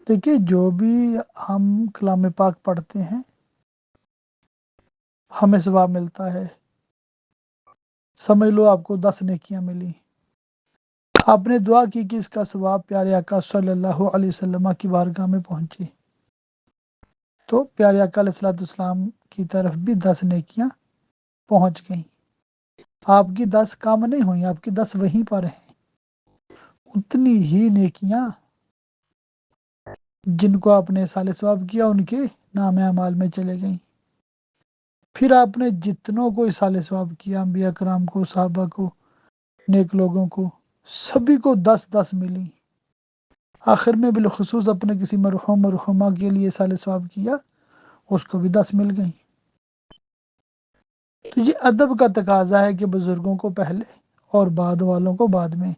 دیکھیے جو بھی ہم کلام پاک پڑھتے ہیں ہمیں ثواب ملتا ہے. سمجھ لو آپ کو 10 نیکیاں ملی. آپ نے دعا کی کہ اس کا ثواب پیارے آقا صلی اللہ علیہ وسلم کی بارگاہ میں پہنچے، تو پیارے آقا علیہ الصلوۃ والسلام کی طرف بھی 10 نیکیاں پہنچ گئیں. آپ کی 10 کام نہیں ہوئیں، آپ کی 10 وہیں پر ہیں. اتنی ہی نیکیاں جن کو آپ نے سال ثواب کیا ان کے نام اعمال میں چلے گئیں. پھر آپ نے جتنوں کو اصال ثواب کیا، انبیاء کرام کو، صحابہ کو، نیک لوگوں کو، سبھی کو 10 10 ملی. آخر میں بالخصوص اپنے کسی مرحوم مرحومہ کے لیے اصال ثواب کیا، اس کو بھی 10 مل گئیں. تو یہ ادب کا تقاضا ہے کہ بزرگوں کو پہلے اور بعد والوں کو بعد میں.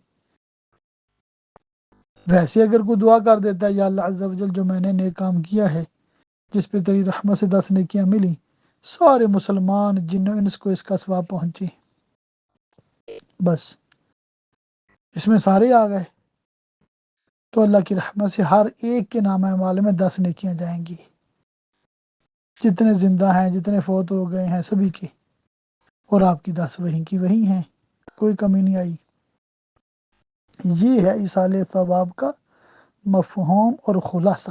ویسے اگر کوئی دعا کر دیتا ہے یا اللہ عز و جل جو میں نے نیک کام کیا ہے جس پہ تیری رحمت سے 10 نیکیاں ملی، سارے مسلمان جنوں انس کو اس کا ثواب پہنچے، بس اس میں سارے آ گئے، تو اللہ کی رحمت سے ہر ایک کے نام اعمال میں 10 نیکیاں جائیں گی. جتنے زندہ ہیں، جتنے فوت ہو گئے ہیں، سبھی کے. اور آپ کی 10 وہیں کی وہیں ہیں، کوئی کمی نہیں آئی. یہ ہے ایصال ثواب کا مفہوم اور خلاصہ.